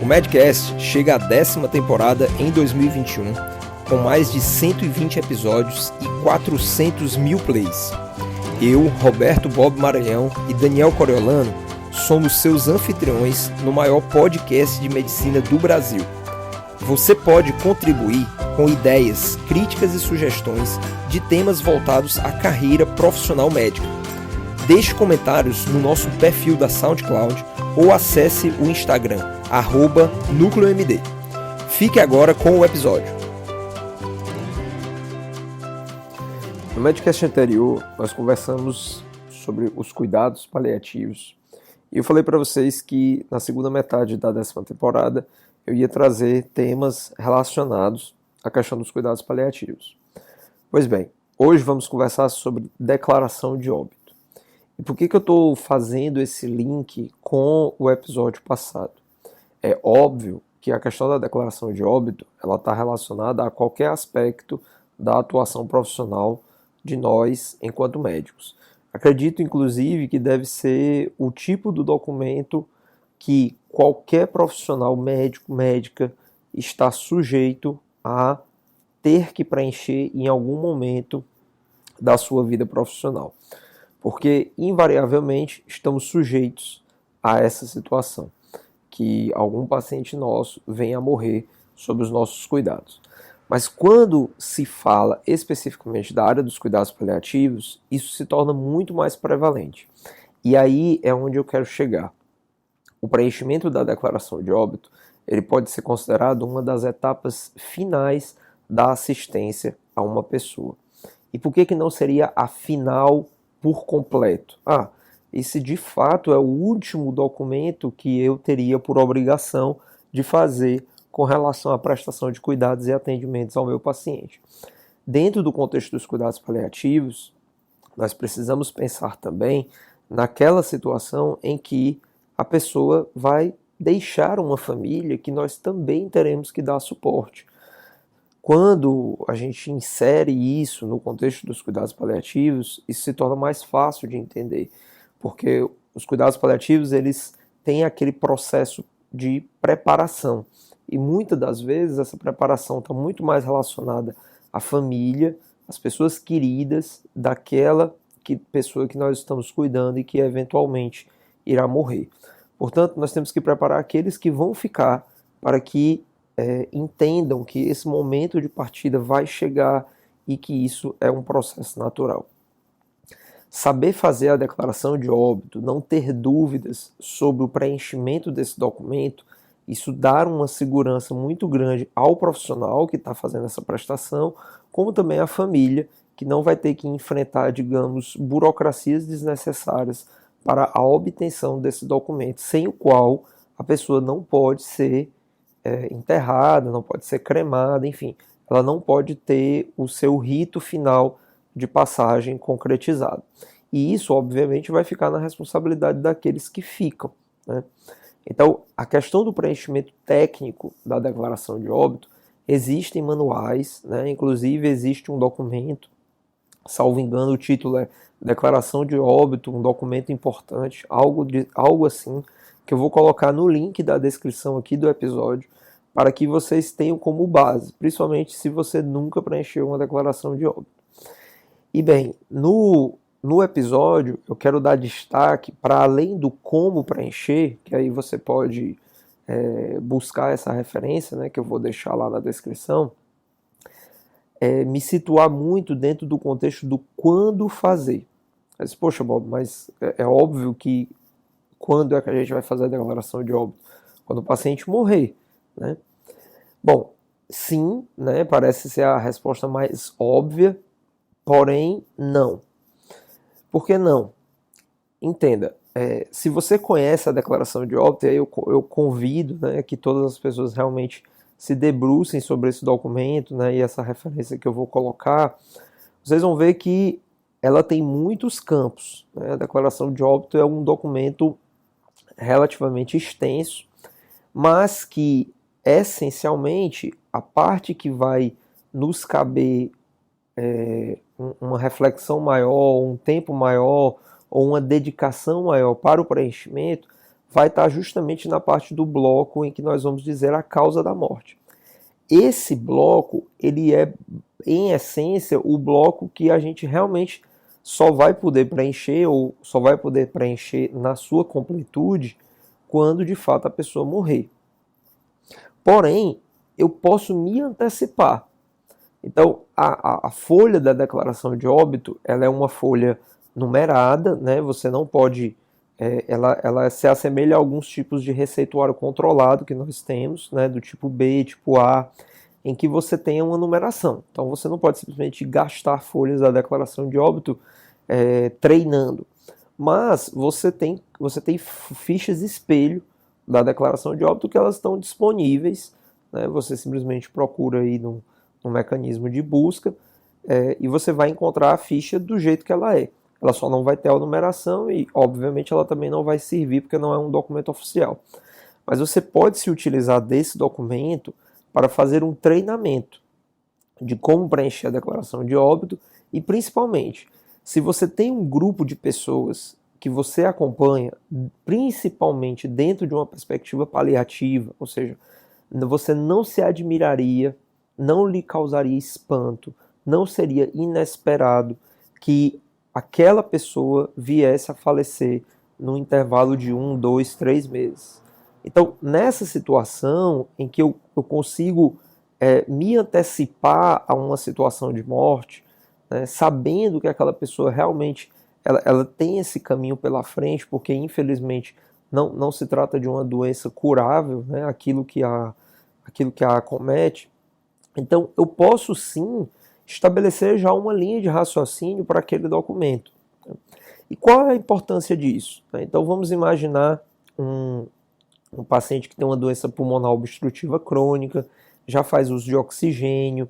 O Medcast chega à 10ª temporada em 2021, com mais de 120 episódios e 400 mil plays. Eu, Roberto Bob Maranhão e Daniel Coriolano somos seus anfitriões no maior podcast de medicina do Brasil. Você pode contribuir com ideias, críticas e sugestões de temas voltados à carreira profissional médica. Deixe comentários no nosso perfil da SoundCloud ou acesse o Instagram, @NúcleoMD. Fique agora com o episódio. No Medcast anterior, nós conversamos sobre os cuidados paliativos. E eu falei para vocês que na segunda metade da 10ª temporada eu ia trazer temas relacionados à questão dos cuidados paliativos. Pois bem, hoje vamos conversar sobre declaração de óbito. E por que eu estou fazendo esse link com o episódio passado? É óbvio que a questão da declaração de óbito ela está relacionada a qualquer aspecto da atuação profissional de nós enquanto médicos. Acredito, inclusive, que deve ser o tipo do documento que qualquer profissional médico, médica, está sujeito a ter que preencher em algum momento da sua vida profissional. Porque, invariavelmente, estamos sujeitos a essa situação, que algum paciente nosso venha a morrer sob os nossos cuidados. Mas quando se fala especificamente da área dos cuidados paliativos, isso se torna muito mais prevalente. E aí é onde eu quero chegar. O preenchimento da declaração de óbito, ele pode ser considerado uma das etapas finais da assistência a uma pessoa. E por que não seria a final por completo? Esse de fato é o último documento que eu teria por obrigação de fazer com relação à prestação de cuidados e atendimentos ao meu paciente. Dentro do contexto dos cuidados paliativos, nós precisamos pensar também naquela situação em que a pessoa vai deixar uma família que nós também teremos que dar suporte. Quando a gente insere isso no contexto dos cuidados paliativos, isso se torna mais fácil de entender, porque os cuidados paliativos eles têm aquele processo de preparação, e muitas das vezes essa preparação está muito mais relacionada à família, às pessoas queridas daquela pessoa que nós estamos cuidando e que eventualmente irá morrer. Portanto, nós temos que preparar aqueles que vão ficar para que entendam que esse momento de partida vai chegar e que isso é um processo natural. Saber fazer a declaração de óbito, não ter dúvidas sobre o preenchimento desse documento, isso dá uma segurança muito grande ao profissional que está fazendo essa prestação, como também à família, que não vai ter que enfrentar, digamos, burocracias desnecessárias para a obtenção desse documento, sem o qual a pessoa não pode ser enterrada, não pode ser cremada, enfim, ela não pode ter o seu rito final de passagem concretizado. E isso, obviamente, vai ficar na responsabilidade daqueles que ficam, né? Então, a questão do preenchimento técnico da declaração de óbito, existem manuais, né? Inclusive existe um documento, salvo engano, o título é Declaração de Óbito, um documento importante, algo assim, que eu vou colocar no link da descrição aqui do episódio, para que vocês tenham como base, principalmente se você nunca preencheu uma declaração de óbito. E bem, no episódio eu quero dar destaque para além do como preencher, que aí você pode buscar essa referência, né, que eu vou deixar lá na descrição, me situar muito dentro do contexto do quando fazer. Mas, poxa, Bob, mas é óbvio que quando é que a gente vai fazer a declaração de óbito? Quando o paciente morrer, né? Bom, sim, né, parece ser a resposta mais óbvia, porém não. Por que não? Entenda, se você conhece a declaração de óbito, aí eu convido, né, que todas as pessoas realmente se debrucem sobre esse documento, né, e essa referência que eu vou colocar, vocês vão ver que ela tem muitos campos, né? A declaração de óbito é um documento relativamente extenso, mas que, essencialmente, a parte que vai nos caber uma reflexão maior, um tempo maior, ou uma dedicação maior para o preenchimento, vai estar justamente na parte do bloco em que nós vamos dizer a causa da morte. Esse bloco, ele é, em essência, o bloco que a gente realmente só vai poder preencher, ou só vai poder preencher na sua completude, quando de fato a pessoa morrer. Porém, eu posso me antecipar. Então, a folha da declaração de óbito, ela é uma folha numerada, né? Você não pode... ela se assemelha a alguns tipos de receituário controlado que nós temos, né? Do tipo B, tipo A, em que você tem uma numeração. Então, você não pode simplesmente gastar folhas da declaração de óbito treinando. Mas você tem fichas espelho da declaração de óbito que elas estão disponíveis, né? Você simplesmente procura aí no mecanismo de busca e você vai encontrar a ficha do jeito que ela é. Ela só não vai ter a numeração e, obviamente, ela também não vai servir porque não é um documento oficial. Mas você pode se utilizar desse documento para fazer um treinamento de como preencher a declaração de óbito e, principalmente, se você tem um grupo de pessoas que você acompanha, principalmente dentro de uma perspectiva paliativa, ou seja, você não se admiraria, não lhe causaria espanto, não seria inesperado que aquela pessoa viesse a falecer no intervalo de 1, 2, 3 meses. Então, nessa situação em que eu consigo me antecipar a uma situação de morte, né, sabendo que aquela pessoa realmente ela tem esse caminho pela frente, porque infelizmente não se trata de uma doença curável, né, aquilo que a acomete. Então, eu posso sim estabelecer já uma linha de raciocínio para aquele documento. E qual é a importância disso? Então, vamos imaginar um paciente que tem uma doença pulmonar obstrutiva crônica, já faz uso de oxigênio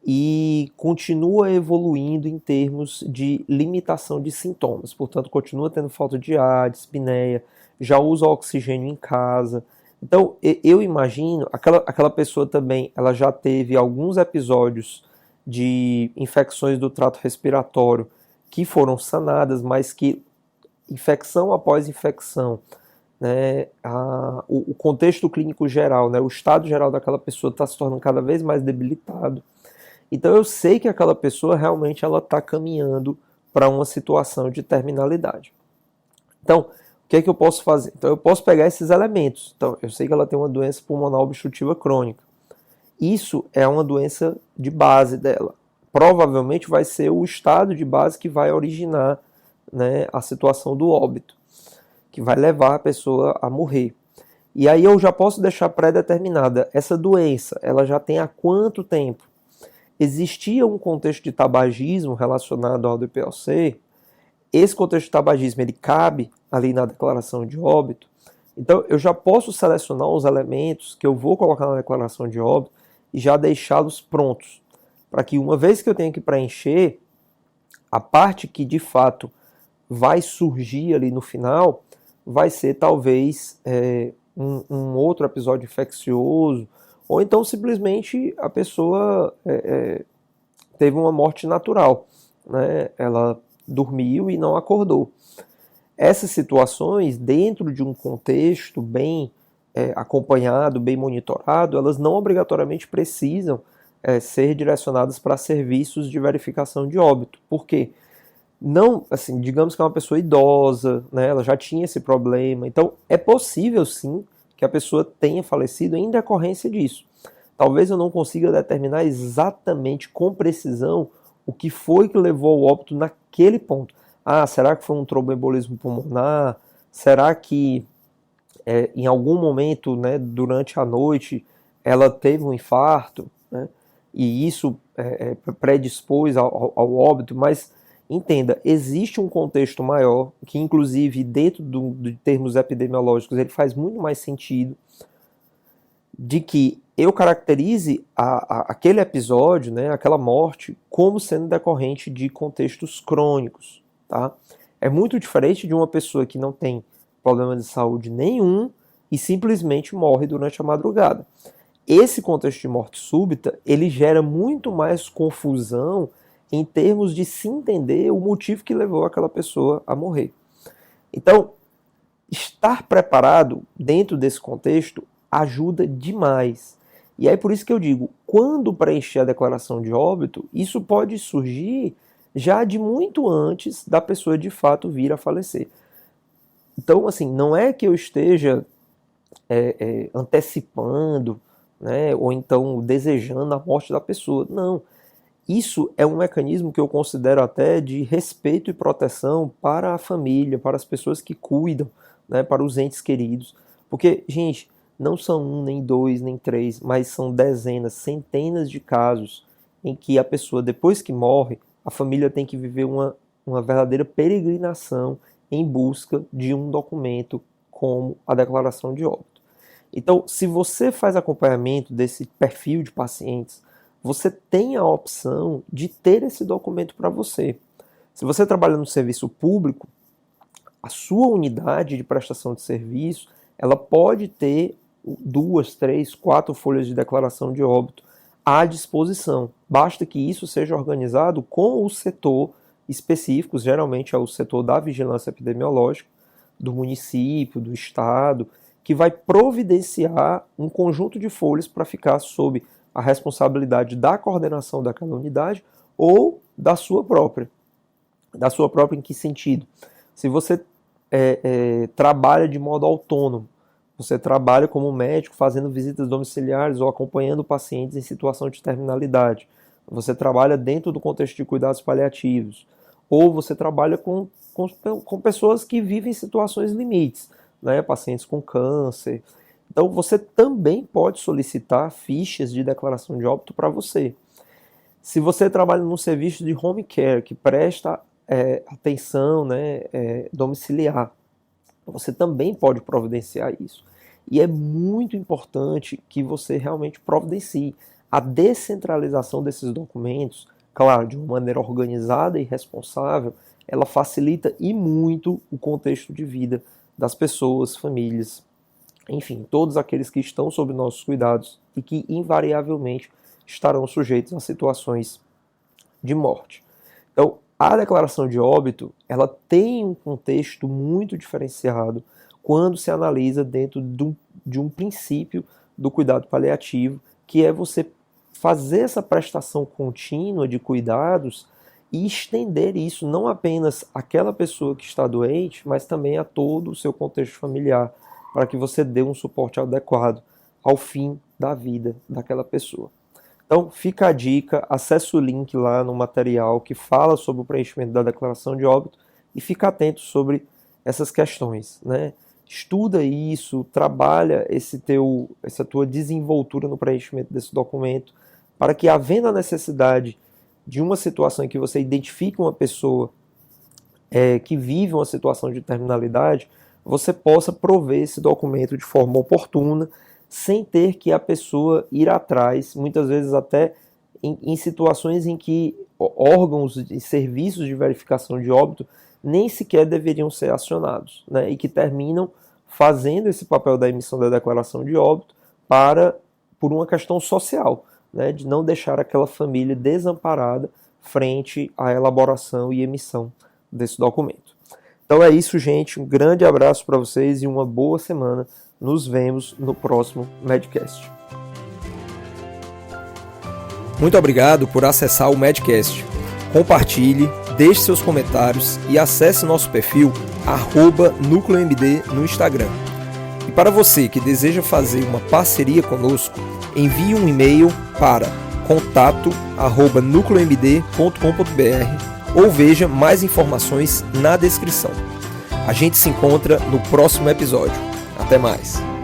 e continua evoluindo em termos de limitação de sintomas. Portanto, continua tendo falta de ar, dispneia, já usa oxigênio em casa. Então, eu imagino, aquela pessoa também, ela já teve alguns episódios de infecções do trato respiratório que foram sanadas, mas que infecção após infecção, né, o contexto clínico geral, né, o estado geral daquela pessoa está se tornando cada vez mais debilitado. Então eu sei que aquela pessoa realmente ela está caminhando para uma situação de terminalidade. Então, o que é que eu posso fazer? Então eu posso pegar esses elementos. Então, eu sei que ela tem uma doença pulmonar obstrutiva crônica. Isso é uma doença de base dela. Provavelmente vai ser o estado de base que vai originar, né, a situação do óbito, que vai levar a pessoa a morrer. E aí eu já posso deixar pré-determinada, essa doença, ela já tem há quanto tempo? Existia um contexto de tabagismo relacionado ao DPOC? Esse contexto de tabagismo, ele cabe ali na declaração de óbito? Então eu já posso selecionar os elementos que eu vou colocar na declaração de óbito e já deixá-los prontos, para que uma vez que eu tenha que preencher, a parte que de fato vai surgir ali no final, vai ser talvez um outro episódio infeccioso, ou então simplesmente a pessoa teve uma morte natural, né? Ela dormiu e não acordou. Essas situações, dentro de um contexto bem acompanhado, bem monitorado, elas não obrigatoriamente precisam ser direcionadas para serviços de verificação de óbito. Por quê? Não, assim, digamos que é uma pessoa idosa, né, ela já tinha esse problema, então é possível sim que a pessoa tenha falecido em decorrência disso. Talvez eu não consiga determinar exatamente com precisão o que foi que levou ao óbito naquele ponto. Ah, será que foi um tromboembolismo pulmonar? Será que em algum momento, né, durante a noite ela teve um infarto, né, e isso predispôs ao óbito? Mas entenda, existe um contexto maior, que inclusive dentro de termos epidemiológicos ele faz muito mais sentido, de que eu caracterize aquele episódio, né, aquela morte, como sendo decorrente de contextos crônicos. Tá? É muito diferente de uma pessoa que não tem problema de saúde nenhum e simplesmente morre durante a madrugada. Esse contexto de morte súbita, ele gera muito mais confusão em termos de se entender o motivo que levou aquela pessoa a morrer. Então, estar preparado dentro desse contexto ajuda demais. E aí por isso que eu digo, quando preencher a declaração de óbito, isso pode surgir já de muito antes da pessoa de fato vir a falecer. Então, assim, não é que eu esteja antecipando, né, ou então desejando a morte da pessoa. Não. Isso é um mecanismo que eu considero até de respeito e proteção para a família, para as pessoas que cuidam, né, para os entes queridos. Porque, gente, não são um, nem dois, nem três, mas são dezenas, centenas de casos em que a pessoa, depois que morre, a família tem que viver uma verdadeira peregrinação em busca de um documento como a declaração de óbito. Então, se você faz acompanhamento desse perfil de pacientes, você tem a opção de ter esse documento para você. Se você trabalha no serviço público, a sua unidade de prestação de serviço, ela pode ter 2, 3, 4 folhas de declaração de óbito à disposição. Basta que isso seja organizado com o setor específico, geralmente é o setor da vigilância epidemiológica, do município, do estado, que vai providenciar um conjunto de folhas para ficar sob a responsabilidade da coordenação daquela unidade ou da sua própria. Da sua própria em que sentido? Se você trabalha de modo autônomo, você trabalha como médico fazendo visitas domiciliares ou acompanhando pacientes em situação de terminalidade, você trabalha dentro do contexto de cuidados paliativos, ou você trabalha com pessoas que vivem situações limites, né, pacientes com câncer. Então você também pode solicitar fichas de declaração de óbito para você. Se você trabalha num serviço de home care que presta atenção, né, domiciliar, você também pode providenciar isso. E é muito importante que você realmente providencie a descentralização desses documentos, claro, de uma maneira organizada e responsável. Ela facilita e muito o contexto de vida das pessoas, famílias, enfim, todos aqueles que estão sob nossos cuidados e que invariavelmente estarão sujeitos a situações de morte. Então, a declaração de óbito, ela tem um contexto muito diferenciado quando se analisa dentro de um princípio do cuidado paliativo, que é você fazer essa prestação contínua de cuidados e estender isso não apenas àquela pessoa que está doente, mas também a todo o seu contexto familiar, para que você dê um suporte adequado ao fim da vida daquela pessoa. Então, fica a dica, acesse o link lá no material que fala sobre o preenchimento da declaração de óbito e fica atento sobre essas questões, né? Estuda isso, trabalha essa tua desenvoltura no preenchimento desse documento, para que, havendo a necessidade de uma situação em que você identifique uma pessoa que vive uma situação de terminalidade, você possa prover esse documento de forma oportuna, sem ter que a pessoa ir atrás, muitas vezes até em situações em que órgãos e serviços de verificação de óbito nem sequer deveriam ser acionados, né, e que terminam fazendo esse papel da emissão da declaração de óbito por uma questão social, né, de não deixar aquela família desamparada frente à elaboração e emissão desse documento. Então é isso, gente. Um grande abraço para vocês e uma boa semana. Nos vemos no próximo Medcast. Muito obrigado por acessar o Medcast. Compartilhe, deixe seus comentários e acesse nosso perfil @NúcleoMD no Instagram. E para você que deseja fazer uma parceria conosco, envie um e-mail para contato@nucleomd.com.br ou veja mais informações na descrição. A gente se encontra no próximo episódio. Até mais!